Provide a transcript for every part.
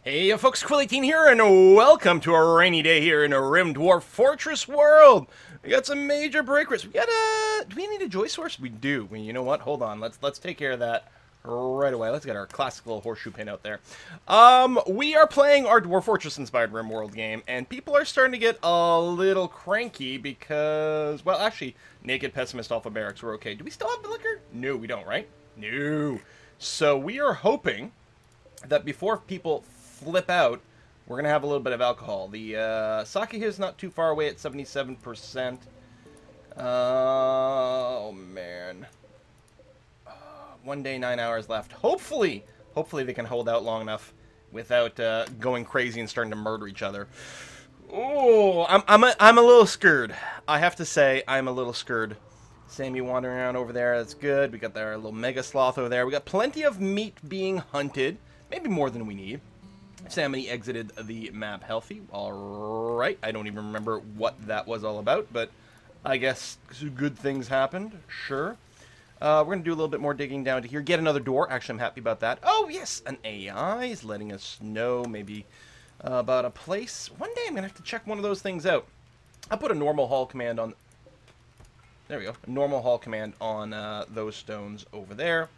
Hey folks, Quilly18 here, and welcome to a rainy day here in a RimDwarfWorldFortress world. We got some major break risks. Do we need a joy source? We do. You know what? Hold on. Let's take care of that right away. Let's get our classic little horseshoe pin out there. We are playing our Dwarf Fortress inspired RimWorld game, and people are starting to get a little cranky because, well, actually, Naked Pessimist Alpha Barracks were okay. Do we still have the liquor? No, we don't, right? No. So we are hoping that before people flip out, we're going to have a little bit of alcohol. The sake here is not too far away at 77%. Oh, man. 1 day, 9 hours left. Hopefully they can hold out long enough without going crazy and starting to murder each other. Oh, I'm a little scared. I have to say, I'm a little scared. Sammy wandering around over there. That's good. We got our little mega sloth over there. We got plenty of meat being hunted. Maybe more than we need. Sammy exited the map healthy. Alright, I don't even remember what that was all about, but I guess good things happened. Sure. We're going to do a little bit more digging down to here. Get another door. Actually, I'm happy about that. Oh, yes, an AI is letting us know maybe about a place. One day I'm going to have to check one of those things out. I'll put a normal haul command on... There we go. A normal haul command on those stones over there.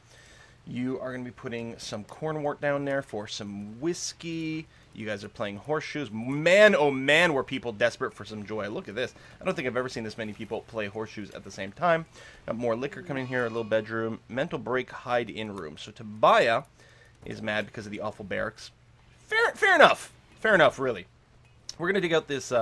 You are going to be putting some cornwort down there for some whiskey. You guys are playing horseshoes. Man, oh man, were people desperate for some joy. Look at this. I don't think I've ever seen this many people play horseshoes at the same time. Got more liquor coming in here, a little bedroom. Mental break, hide in room. So Tobiah is mad because of the awful barracks. Fair enough. Fair enough, really. We're going to dig out this...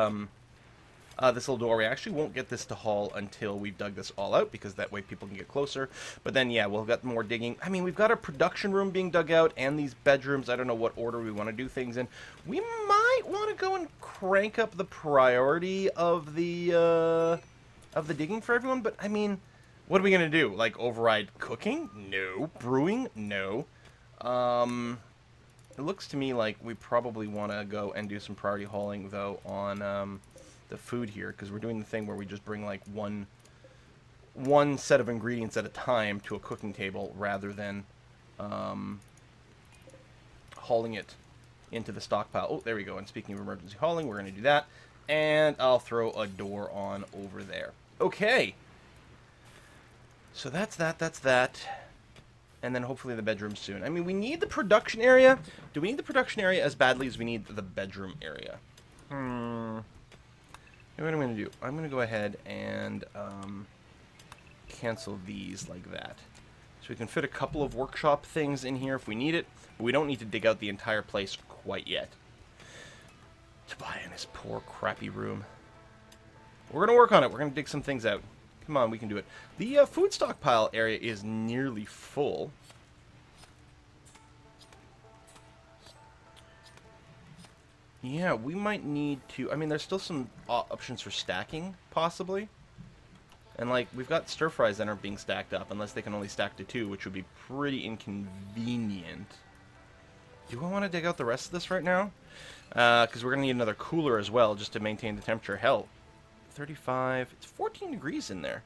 this little door. We actually won't get this to haul until we've dug this all out, because that way people can get closer. But then, yeah, we'll get more digging. I mean, we've got a production room being dug out and these bedrooms. I don't know what order we want to do things in. We might want to go and crank up the priority of the digging for everyone. But, I mean, what are we going to do? Like, override cooking? No. Brewing? No. It looks to me like we probably want to go and do some priority hauling, though, on... the food here, because we're doing the thing where we just bring like one set of ingredients at a time to a cooking table rather than hauling it into the stockpile. Oh, there we go. And speaking of emergency hauling, we're going to do that, and I'll throw a door on over there. Okay, so that's that, and then hopefully the bedroom soon. I mean, we need the production area. Do we need the production area as badly as we need the bedroom area? What am I going to do? I'm going to go ahead and cancel these like that. So we can fit a couple of workshop things in here if we need it, but we don't need to dig out the entire place quite yet. Tobiah in his poor, crappy room. We're going to work on it. We're going to dig some things out. Come on, we can do it. The food stockpile area is nearly full. Yeah, we might need to... I mean, there's still some options for stacking, possibly. And, like, we've got stir-fries that aren't being stacked up, unless they can only stack to 2, which would be pretty inconvenient. Do I want to dig out the rest of this right now? Because we're going to need another cooler as well, just to maintain the temperature. Hell, 35... It's 14 degrees in there.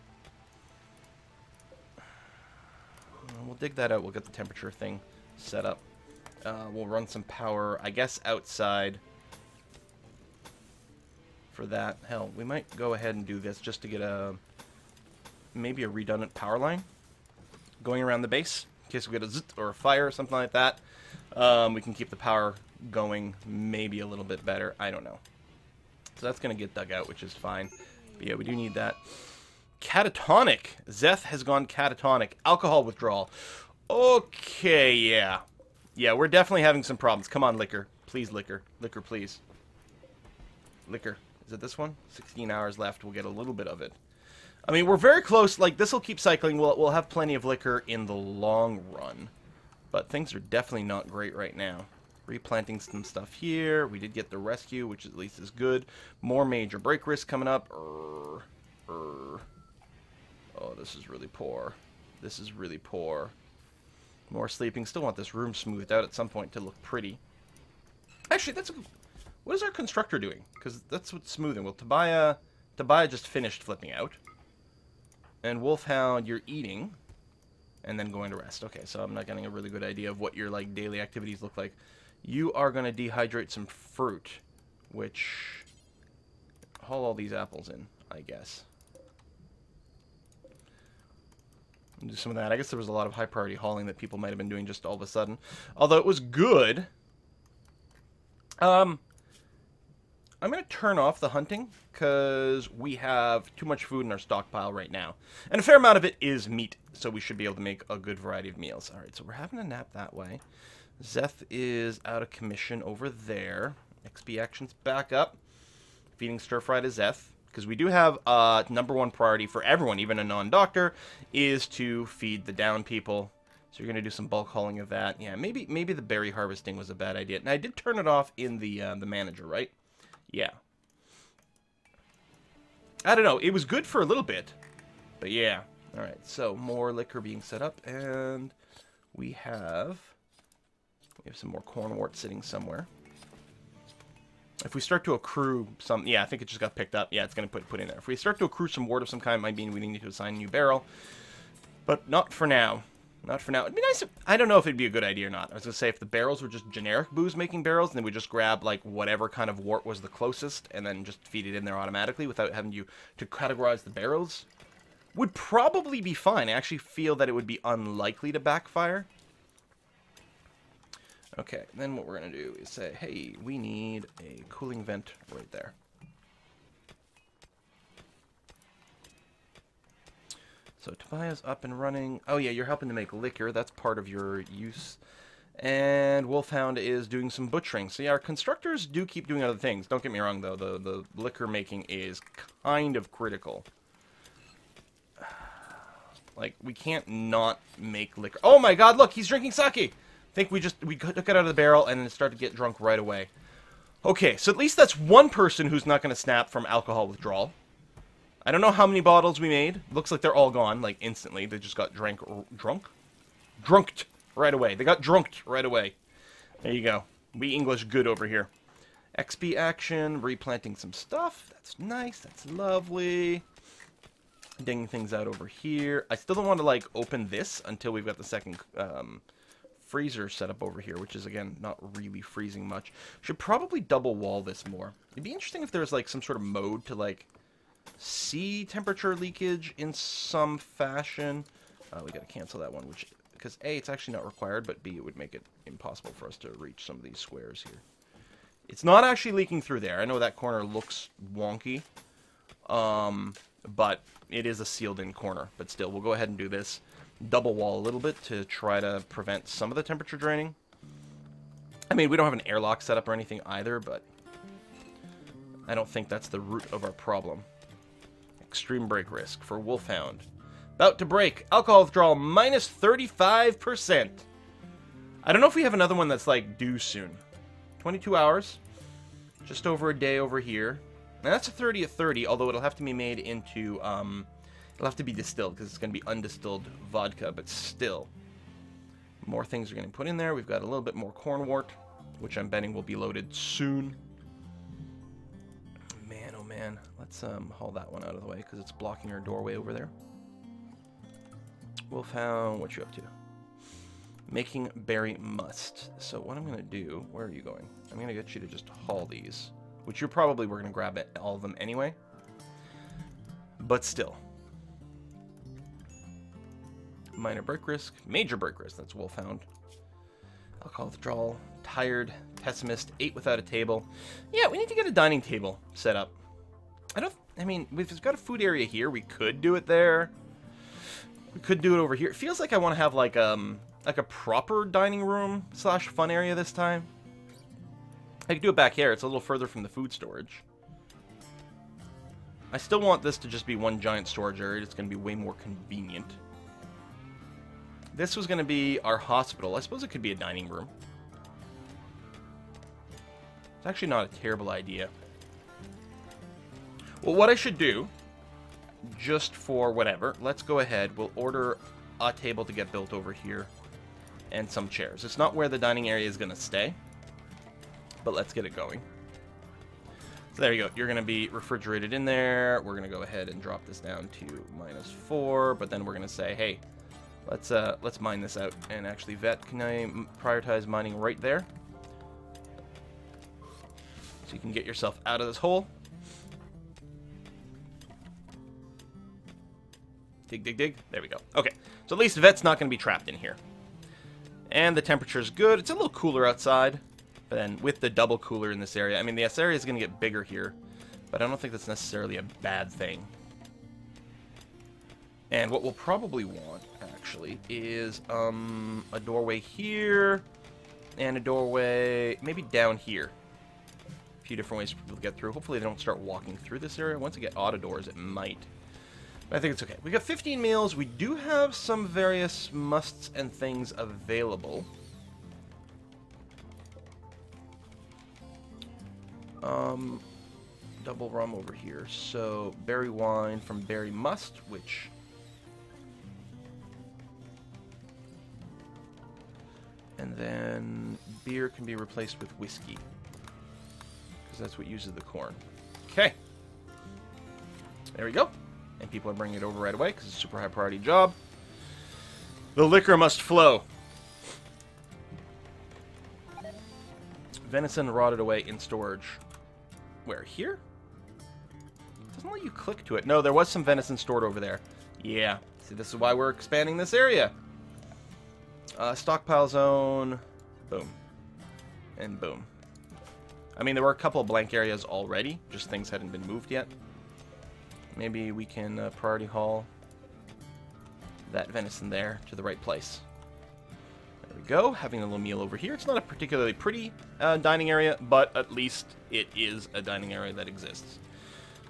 We'll dig that out. We'll get the temperature thing set up. We'll run some power, I guess, outside... for that. Hell, we might go ahead and do this just to get maybe a redundant power line going around the base in case we get a zit or a fire or something like that. We can keep the power going maybe a little bit better. I don't know. So that's going to get dug out, which is fine. But yeah, we do need that. Catatonic. Zeth has gone catatonic. Alcohol withdrawal. Okay, yeah. Yeah, we're definitely having some problems. Come on, liquor. Please, liquor. Liquor, please. Liquor. Is it this one? 16 hours left. We'll get a little bit of it. I mean, we're very close. Like, this will keep cycling. We'll have plenty of liquor in the long run. But things are definitely not great right now. Replanting some stuff here. We did get the rescue, which at least is good. More major break risk coming up. Oh, this is really poor. This is really poor. More sleeping. Still want this room smoothed out at some point to look pretty. Actually, that's... What is our constructor doing? Because that's what's smoothing. Well, Tobiah just finished flipping out. And Wolfhound, you're eating. And then going to rest. Okay, so I'm not getting a really good idea of what your, like, daily activities look like. You are going to dehydrate some fruit, which... haul all these apples in, I guess. Do some of that. I guess there was a lot of high priority hauling that people might have been doing just all of a sudden. Although it was good. I'm going to turn off the hunting because we have too much food in our stockpile right now. And a fair amount of it is meat, so we should be able to make a good variety of meals. Alright, so we're having a nap that way. Zeth is out of commission over there. XP actions back up. Feeding stir-fry to Zeth. Because we do have #1 priority for everyone, even a non-doctor, is to feed the down people. So you're going to do some bulk hauling of that. Yeah, maybe the berry harvesting was a bad idea. And I did turn it off in the manager, right? Yeah. I don't know. It was good for a little bit. But yeah. Alright, so more liquor being set up. And we have some more cornwort sitting somewhere. If we start to accrue some... yeah, I think it just got picked up. Yeah, it's going to put in there. If we start to accrue some wort of some kind, it might mean we need to assign a new barrel. But not for now. Not for now. It'd be nice if... I don't know if it'd be a good idea or not. I was going to say, if the barrels were just generic booze-making barrels, then we just grab, like, whatever kind of wort was the closest, and then just feed it in there automatically without having to categorize the barrels. Would probably be fine. I actually feel that it would be unlikely to backfire. Okay, then what we're going to do is say, hey, we need a cooling vent right there. So Tobias up and running. Oh yeah, you're helping to make liquor. That's part of your use. And Wolfhound is doing some butchering. So yeah, our constructors do keep doing other things. Don't get me wrong, though. The liquor making is kind of critical. Like, we can't not make liquor. Oh my god, look, he's drinking sake! I think we took it out of the barrel and then started to get drunk right away. Okay, so at least that's one person who's not going to snap from alcohol withdrawal. I don't know how many bottles we made. Looks like they're all gone, like, instantly. They just got drunked right away. They got drunked right away. There you go. We English good over here. XP action, replanting some stuff. That's nice. That's lovely. Dinging things out over here. I still don't want to, like, open this until we've got the second... freezer set up over here, which is, again, not really freezing much. Should probably double wall this more. It'd be interesting if there's, like, some sort of mode to, like, see temperature leakage in some fashion. We gotta cancel that one, which, because A, it's actually not required, but B, it would make it impossible for us to reach some of these squares here. It's not actually leaking through there. I know that corner looks wonky, but it is a sealed-in corner. But still, we'll go ahead and do this. Double wall a little bit to try to prevent some of the temperature draining. I mean, we don't have an airlock set up or anything either, but I don't think that's the root of our problem. Extreme break risk for Wolfhound. About to break. Alcohol withdrawal minus 35%. I don't know if we have another one that's, like, due soon. 22 hours. Just over a day over here. Now, that's a 30 at 30, although it'll have to be made into, it'll have to be distilled, because it's going to be undistilled vodka, but still. More things are getting put in there. We've got a little bit more cornwort, which I'm betting will be loaded soon. Man, oh man. Let's haul that one out of the way, because it's blocking our doorway over there. Wolfhound, what you up to? Making berry must. So what I'm going to do... where are you going? I'm going to get you to just haul these, which we're going to grab all of them anyway. But still. Minor break risk. Major break risk. That's Wolfhound. Alcohol withdrawal. Tired. Pessimist. Ate without a table. Yeah, we need to get a dining table set up. I mean, we've got a food area here. We could do it there. We could do it over here. It feels like I want to have, like a proper dining room / fun area this time. I could do it back here. It's a little further from the food storage. I still want this to just be one giant storage area. It's going to be way more convenient. This was going to be our hospital. I suppose it could be a dining room. It's actually not a terrible idea. Well, what I should do, just for whatever, let's go ahead. We'll order a table to get built over here and some chairs. It's not where the dining area is going to stay, but let's get it going. So there you go. You're going to be refrigerated in there. We're going to go ahead and drop this down to -4, but then we're going to say, hey, let's mine this out. And actually, Vet, can I prioritize mining right there? So you can get yourself out of this hole. Dig, dig, dig. There we go. Okay, so at least Vet's not going to be trapped in here. And the temperature's good. It's a little cooler outside. But then with the double cooler in this area, I mean, this area is going to get bigger here. But I don't think that's necessarily a bad thing. And what we'll probably want, actually, is a doorway here. And a doorway maybe down here. A few different ways for people to get through. Hopefully they don't start walking through this area. Once they get auto doors, it might. But I think it's okay. We got 15 meals. We do have some various musts and things available. Double rum over here. So, berry wine from berry must, which... And then beer can be replaced with whiskey. Because that's what uses the corn. Okay. There we go. And people are bringing it over right away because it's a super high priority job. The liquor must flow. Venison rotted away in storage. Where? Here? Doesn't let you click to it. No, there was some venison stored over there. Yeah. See, this is why we're expanding this area. Stockpile zone. Boom. And boom. I mean, there were a couple of blank areas already. Just things hadn't been moved yet. Maybe we can priority haul that venison there to the right place. There we go. Having a little meal over here. It's not a particularly pretty dining area, but at least it is a dining area that exists.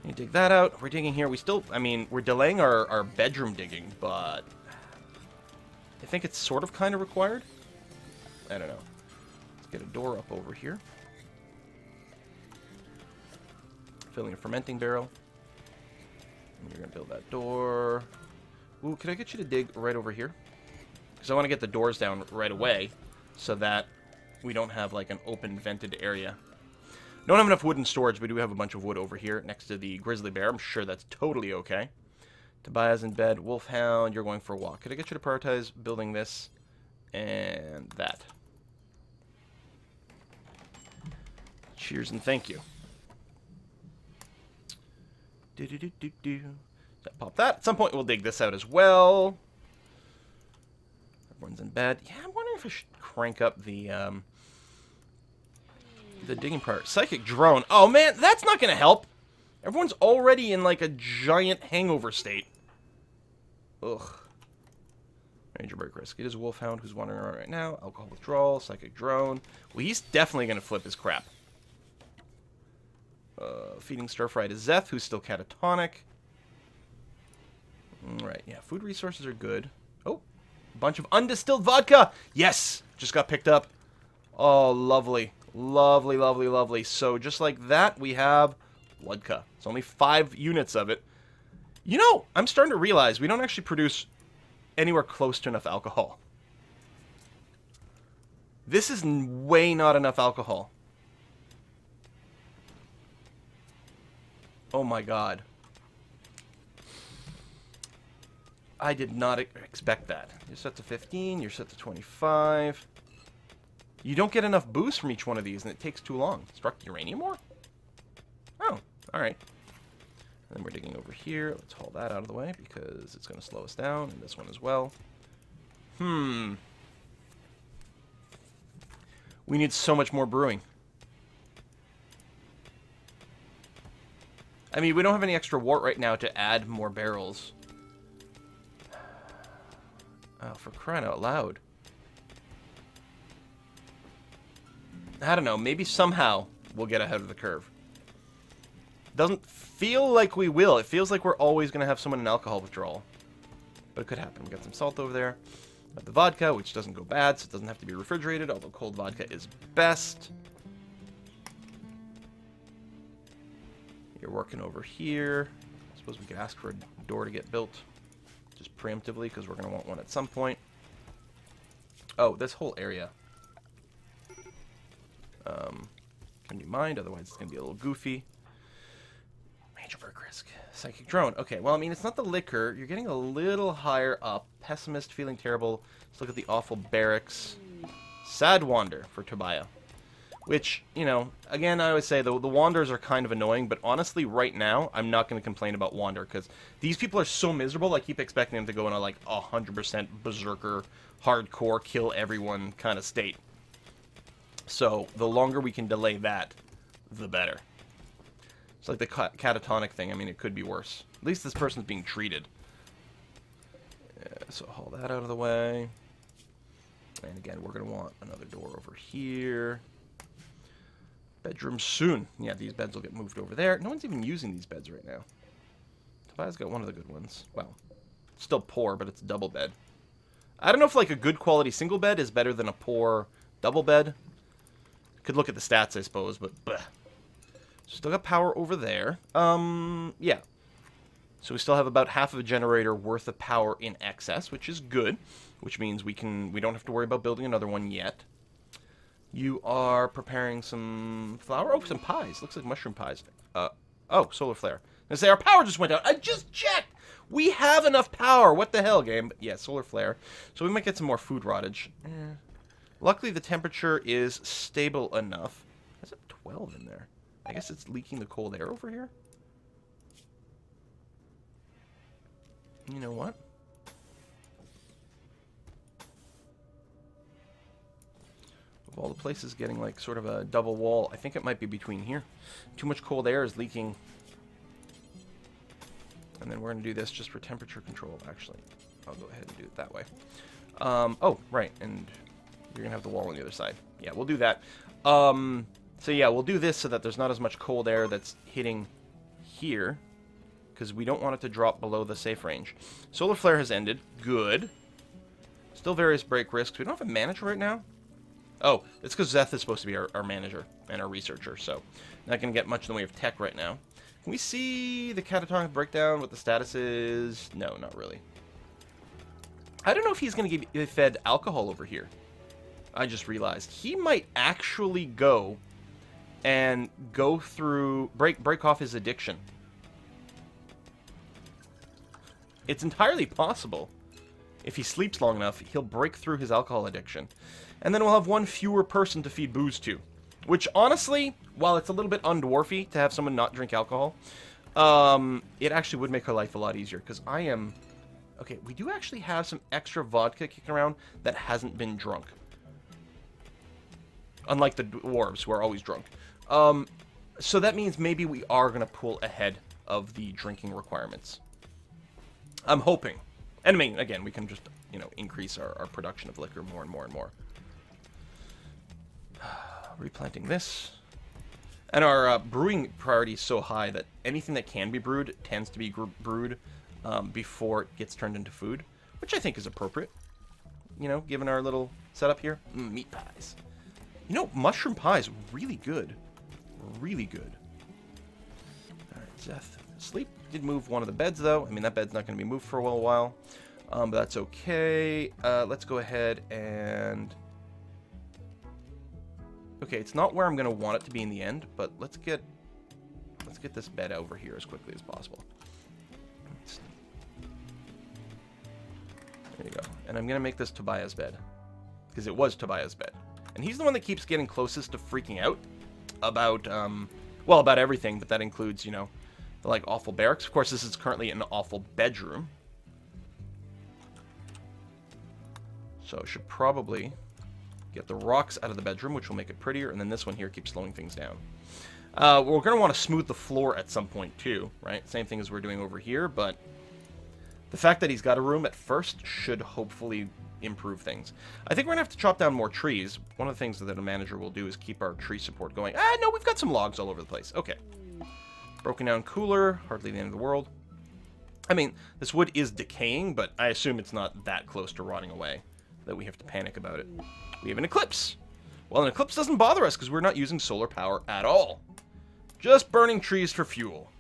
You dig that out. We're digging here. We still, I mean, we're delaying our bedroom digging, but I think it's sort of kind of required. I don't know. Let's get a door up over here. Filling a fermenting barrel. And you're going to build that door. Ooh, can I get you to dig right over here? Because I want to get the doors down right away so that we don't have like an open vented area. Don't have enough wood in storage, but we do have a bunch of wood over here next to the grizzly bear. I'm sure that's totally okay. Tobias in bed. Wolfhound, you're going for a walk. Could I get you to prioritize building this and that? Cheers and thank you. Pop that. At some point we'll dig this out as well. Everyone's in bed. Yeah, I'm wondering if I should crank up the digging part. Psychic drone. Oh man, that's not gonna help. Everyone's already in like a giant hangover state. Ugh. Major break risk. It is a wolfhound who's wandering around right now. Alcohol withdrawal. Psychic drone. Well, he's definitely gonna flip his crap. Feeding stir-fry to Zeth, who's still catatonic. Right, yeah, food resources are good. Oh, a bunch of undistilled vodka! Yes! Just got picked up. Oh, lovely. Lovely, lovely, lovely. So, just like that, we have vodka. It's only 5 units of it. You know, I'm starting to realize we don't actually produce anywhere close to enough alcohol. This is way not enough alcohol. Oh my god. I did not expect that. You're set to 15, you're set to 25. You don't get enough boost from each one of these, and it takes too long. Struck uranium ore? Oh, alright. And then we're digging over here. Let's haul that out of the way, because it's going to slow us down, and this one as well. We need so much more brewing. I mean, we don't have any extra wort right now to add more barrels. Oh, for crying out loud. I don't know, maybe somehow we'll get ahead of the curve. Doesn't feel like we will. It feels like we're always going to have someone in alcohol withdrawal. But it could happen. We got some salt over there. Got the vodka, which doesn't go bad, so it doesn't have to be refrigerated, although cold vodka is best. You're working over here. I suppose we could ask for a door to get built. Just preemptively, because we're going to want one at some point. Oh, this whole area. Can you mind? Otherwise, it's going to be a little goofy. Major berg risk. Psychic drone. Okay, well, I mean, it's not the liquor. You're getting a little higher up. Pessimist, feeling terrible. Let's look at the awful barracks. Sad wander for Tobiah. Which, you know, again, I always say the Wanders are kind of annoying, but honestly, right now, I'm not going to complain about Wander, because these people are so miserable, I keep expecting them to go in a, like, 100% berserker, hardcore, kill everyone kind of state. So, the longer we can delay that, the better. It's like the catatonic thing, I mean, it could be worse. At least this person's being treated. Yeah, so haul that out of the way. And again, we're going to want another door over here. Bedroom soon. Yeah, these beds will get moved over there. No one's even using these beds right now. Tobias got one of the good ones. Well, still poor, but it's a double bed. I don't know if, like, a good quality single bed is better than a poor double bed. Could look at the stats, I suppose, but bleh. Still got power over there. Yeah. So we still have about half of a generator worth of power in excess, which is good. Which means we don't have to worry about building another one yet. You are preparing some flour? Oh, some pies. Looks like mushroom pies. Oh, solar flare. I say our power just went out. I just checked! We have enough power. What the hell, game? But yeah, solar flare. So we might get some more food rottage. Luckily, the temperature is stable enough. There's a 12 in there. I guess it's leaking the cold air over here. You know what? Of all the places getting like sort of a double wall, I think it might be between here. Too much cold air is leaking. And then we're going to do this just for temperature control, actually. I'll go ahead and do it that way. Oh, right, and you're going to have the wall on the other side. Yeah, we'll do that. So yeah, we'll do this so that there's not as much cold air that's hitting here, because we don't want it to drop below the safe range. Solar flare has ended. Good. Still various break risks. We don't have a manager right now. Oh, it's because Zeth is supposed to be our manager and our researcher, so not going to get much in the way of tech right now. Can we see the catatonic breakdown, what the status is? No, not really. I don't know if he's going to get fed alcohol over here. I just realized. He might actually go and go through, break off his addiction. It's entirely possible. If he sleeps long enough, he'll break through his alcohol addiction. And then we'll have one fewer person to feed booze to. Which, honestly, while it's a little bit undwarfy to have someone not drink alcohol, it actually would make our life a lot easier. Because I am... Okay, we do actually have some extra vodka kicking around that hasn't been drunk. Unlike the dwarves, who are always drunk. So that means maybe we are going to pull ahead of the drinking requirements. I'm hoping. And I mean, again, we can just, you know, increase our production of liquor more and more and more. Replanting this. And our brewing priority is so high that anything that can be brewed tends to be brewed before it gets turned into food, which I think is appropriate, you know, given our little setup here. Meat pies. You know, mushroom pie is really good. Really good. Alright, Zeth. Sleep. Did move one of the beds, though. I mean, that bed's not going to be moved for a little while. But that's okay. Let's go ahead and... Okay, it's not where I'm going to want it to be in the end, but let's get this bed over here as quickly as possible. There you go. And I'm going to make this Tobias' bed. Because it was Tobias' bed. And he's the one that keeps getting closest to freaking out about, well, about everything, but that includes, you know, the, like, awful barracks. Of course, this is currently an awful bedroom. So, should probably get the rocks out of the bedroom, which will make it prettier, and then this one here keeps slowing things down. We're going to want to smooth the floor at some point, too, right? Same thing as we're doing over here, but the fact that he's got a room at first should hopefully improve things. I think we're going to have to chop down more trees. One of the things that a manager will do is keep our tree support going. Ah, no, we've got some logs all over the place. Okay. Broken down cooler, hardly the end of the world. I mean, this wood is decaying, but I assume it's not that close to rotting away that we have to panic about it. We have an eclipse. Well, an eclipse doesn't bother us because we're not using solar power at all. Just burning trees for fuel.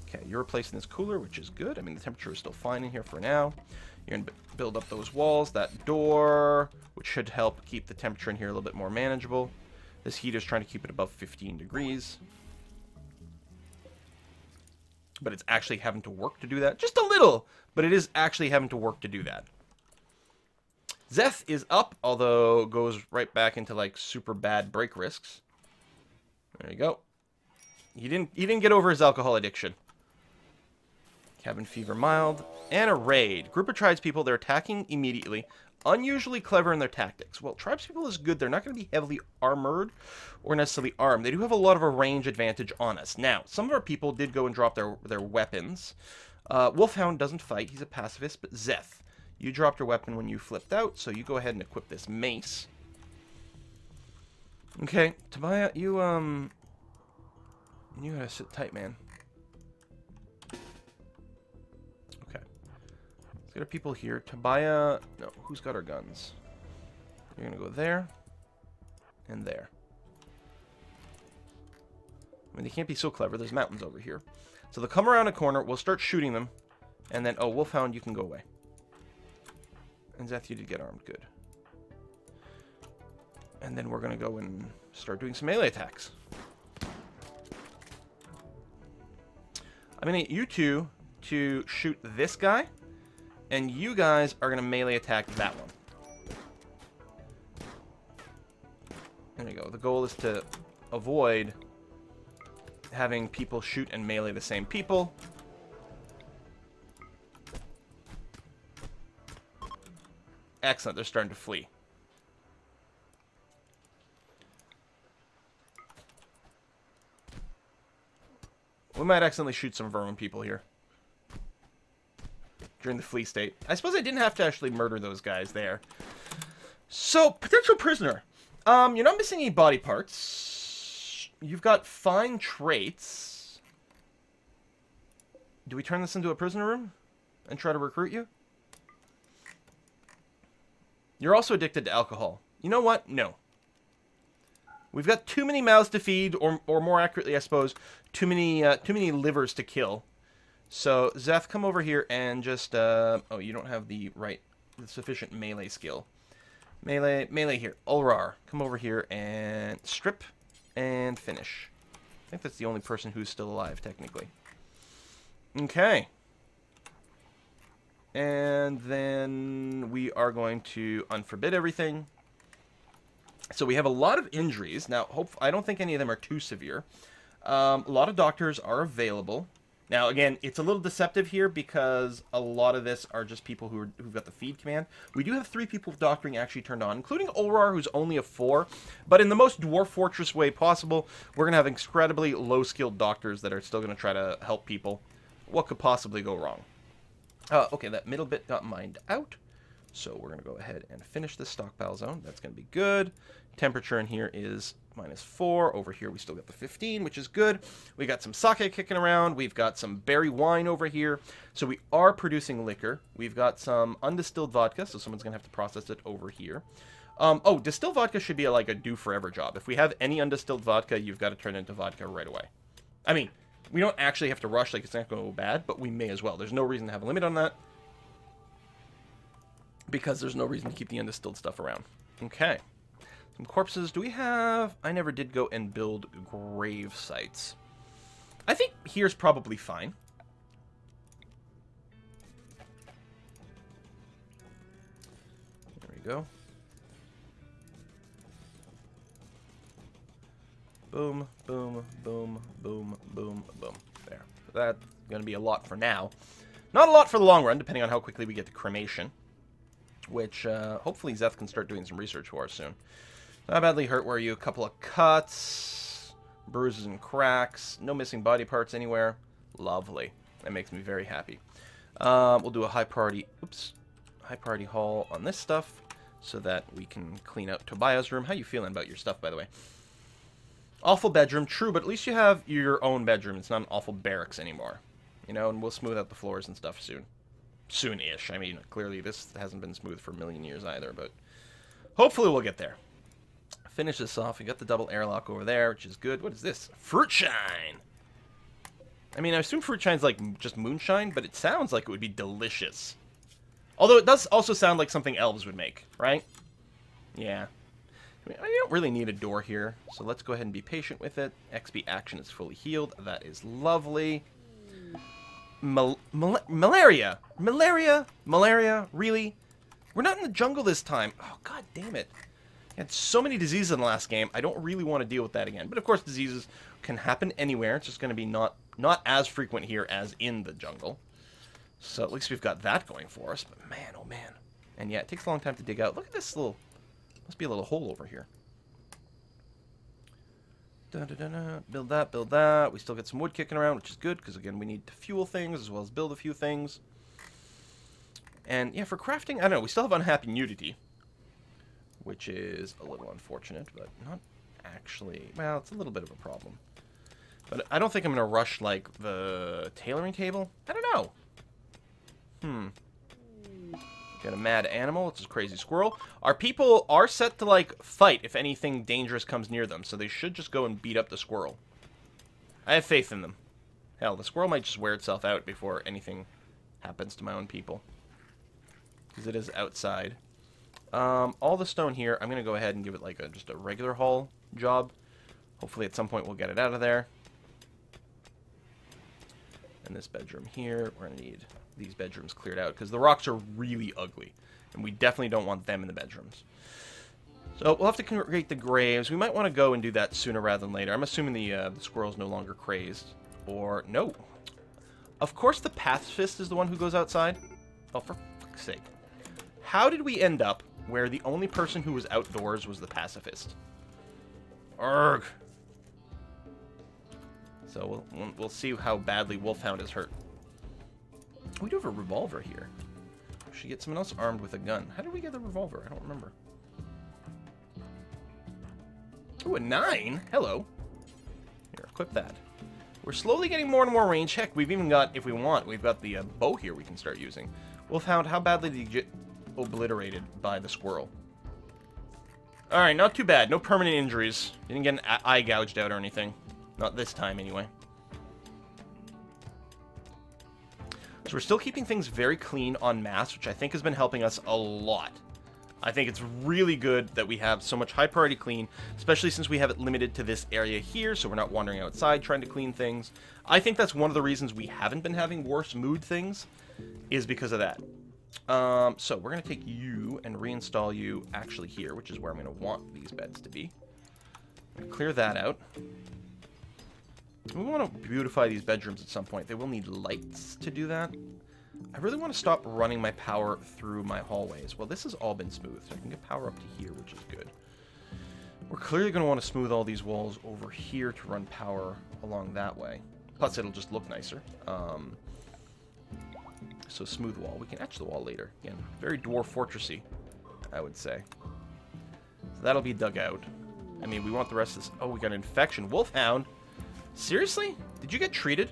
Okay, you're replacing this cooler, which is good. I mean, the temperature is still fine in here for now. You're going to build up those walls, that door, which should help keep the temperature in here a little bit more manageable. This heater's trying to keep it above 15 degrees. But it's actually having to work to do that. Just a little, but it is actually having to work to do that. Zeth is up, although goes right back into, like, super bad break risks. There you go. He didn't get over his alcohol addiction. Cabin fever mild. And a raid. Group of tribespeople, they're attacking immediately. Unusually clever in their tactics. Well, tribespeople is good. They're not going to be heavily armored or necessarily armed. They do have a lot of a range advantage on us. Now, some of our people did go and drop their weapons. Wolfhound doesn't fight. He's a pacifist. But Zeth, you dropped your weapon when you flipped out, so you go ahead and equip this mace. Okay, Tobiah, you gotta sit tight, man. Okay. Let's get our people here. Tobiah, no, who's got our guns? You're gonna go there. And there. I mean, they can't be so clever. There's mountains over here. So they'll come around a corner. We'll start shooting them. And then, oh, Wolfhound, you can go away. And Zeth, you did get armed. Good. And then we're going to go and start doing some melee attacks. I'm going to get you two to shoot this guy. And you guys are going to melee attack that one. There you go. The goal is to avoid having people shoot and melee the same people. Excellent. They're starting to flee. We might accidentally shoot some vermin people here during the flee state. I suppose I didn't have to actually murder those guys there. So, potential prisoner. You're not missing any body parts. You've got fine traits. Do we turn this into a prisoner room and try to recruit you? You're also addicted to alcohol. You know what? No. We've got too many mouths to feed, or more accurately, I suppose, too many livers to kill. So, Zeth, come over here and just, oh, you don't have the sufficient melee skill. Melee here. Ulrar, come over here and strip and finish. I think that's the only person who's still alive, technically. Okay. And then we are going to unforbid everything. So we have a lot of injuries. Now, I don't think any of them are too severe. A lot of doctors are available. Now, again, it's a little deceptive here because a lot of this are just people who've got the feed command. We do have 3 people with doctoring actually turned on, including Ulrar, who's only a 4. But in the most Dwarf Fortress way possible, we're going to have incredibly low-skilled doctors that are still going to try to help people. What could possibly go wrong? Okay, that middle bit got mined out. So we're going to go ahead and finish this stockpile zone. That's going to be good. Temperature in here is -4. Over here, we still got the 15, which is good. We got some sake kicking around. We've got some berry wine over here. So we are producing liquor. We've got some undistilled vodka, so someone's going to have to process it over here. Oh, distilled vodka should be like a do-forever job. If we have any undistilled vodka, you've got to turn it into vodka right away. I mean, we don't actually have to rush, like it's not going to go bad, but we may as well. There's no reason to have a limit on that, because there's no reason to keep the undistilled stuff around. Okay. Some corpses. Do we have... I never did go and build grave sites. I think here's probably fine. There we go. Boom, boom, boom, boom, boom, boom. There. That's going to be a lot for now. Not a lot for the long run, depending on how quickly we get to cremation. Which, hopefully Zeth can start doing some research for us soon. Not badly hurt, were you? A couple of cuts, bruises and cracks. No missing body parts anywhere. Lovely. That makes me very happy. We'll do a high priority haul on this stuff so that we can clean out Tobiah's room. How you feeling about your stuff, by the way? Awful bedroom, true, but at least you have your own bedroom. It's not an awful barracks anymore. You know, and we'll smooth out the floors and stuff soon. Soon-ish. I mean, clearly this hasn't been smooth for a million years either, but hopefully we'll get there. Finish this off. We got the double airlock over there, which is good. What is this? Fruit shine! I mean, I assume fruit shine's like just moonshine, but it sounds like it would be delicious. Although it does also sound like something elves would make, right? Yeah. I mean, I don't really need a door here, so let's go ahead and be patient with it. XP action is fully healed. That is lovely. Malaria! Malaria! Malaria! Really? We're not in the jungle this time. Oh, god damn it. I had so many diseases in the last game. I don't really want to deal with that again. But of course, diseases can happen anywhere. It's just going to be not as frequent here as in the jungle. So at least we've got that going for us. But man, oh man. And yeah, it takes a long time to dig out. Look at this little... Must be a little hole over here. Build that, build that. We still get some wood kicking around, which is good. Because again, we need to fuel things as well as build a few things. And yeah, for crafting, I don't know. We still have unhappy nudity. Which is a little unfortunate, but not actually... Well, it's a little bit of a problem. But I don't think I'm going to rush, like, the tailoring table. I don't know. Got a mad animal. It's a crazy squirrel. Our people are set to, like, fight if anything dangerous comes near them, so they should just go and beat up the squirrel. I have faith in them. Hell, the squirrel might just wear itself out before anything happens to my own people. Because it is outside. All the stone here, I'm going to go ahead and give it, like, just a regular haul job. Hopefully at some point we'll get it out of there. And this bedroom here, we're going to need these bedrooms cleared out, because the rocks are really ugly, and we definitely don't want them in the bedrooms. So we'll have to create the graves. We might want to go and do that sooner rather than later. I'm assuming the squirrel's no longer crazed. Or, no. Of course the pacifist is the one who goes outside. Oh, for fuck's sake. How did we end up where the only person who was outdoors was the pacifist? Urgh. So we'll see how badly Wolfhound is hurt. We do have a revolver here. We should get someone else armed with a gun. How did we get the revolver? I don't remember. Ooh, a 9? Hello. Here, equip that. We're slowly getting more and more range. Heck, we've even got, if we want, we've got the bow here we can start using. Wolfhound, how badly did you get obliterated by the squirrel? Alright, not too bad. No permanent injuries. Didn't get an eye gouged out or anything. Not this time, anyway. So we're still keeping things very clean en masse, which I think has been helping us a lot. I think it's really good that we have so much high priority clean, especially since we have it limited to this area here, so we're not wandering outside trying to clean things. I think that's one of the reasons we haven't been having worse mood things, is because of that. So we're going to take you and reinstall you actually here, which is where I'm going to want these beds to be. Clear that out. We want to beautify these bedrooms at some point. They will need lights to do that. I really want to stop running my power through my hallways. Well, this has all been smooth, so I can get power up to here, which is good. We're clearly going to want to smooth all these walls over here to run power along that way. Plus, it'll just look nicer. So smooth wall. We can etch the wall later. Again, very dwarf fortressy, I would say. So that'll be dug out. I mean, we want the rest of this. Oh, we got an infection. Wolfhound. Seriously? Did you get treated?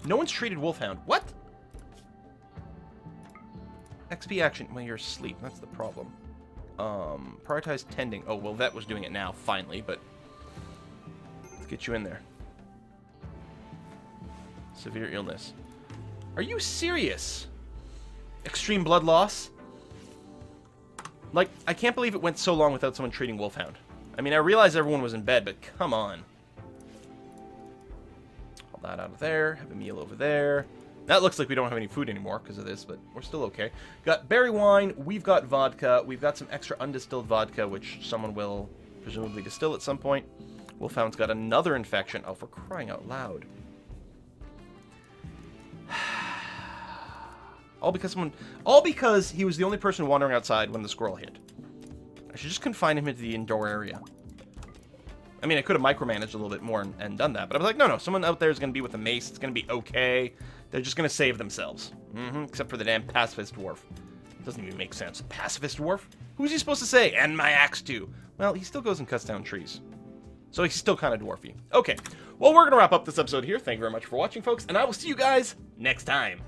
No one's treated Wolfhound. What? XP action when you're asleep. That's the problem. Prioritize tending. Oh, well, Vet was doing it now, finally, but let's get you in there. Severe illness. Are you serious? Extreme blood loss? Like, I can't believe it went so long without someone treating Wolfhound. I mean, I realize everyone was in bed, but come on. All that out of there. Have a meal over there. That looks like we don't have any food anymore because of this, but we're still okay. Got berry wine. We've got vodka. We've got some extra undistilled vodka, which someone will presumably distill at some point. Wolfhound's got another infection. Oh, for crying out loud. All because he was the only person wandering outside when the squirrel hit. I should just confine him into the indoor area. I mean, I could have micromanaged a little bit more and done that, but I was like, no, someone out there is going to be with a mace. It's going to be okay. They're just going to save themselves. Except for the damn pacifist dwarf. It doesn't even make sense. Pacifist dwarf? Who's he supposed to say? And my axe too. Well, he still goes and cuts down trees. So he's still kind of dwarfy. Okay, well, we're going to wrap up this episode here. Thank you very much for watching, folks, and I will see you guys next time.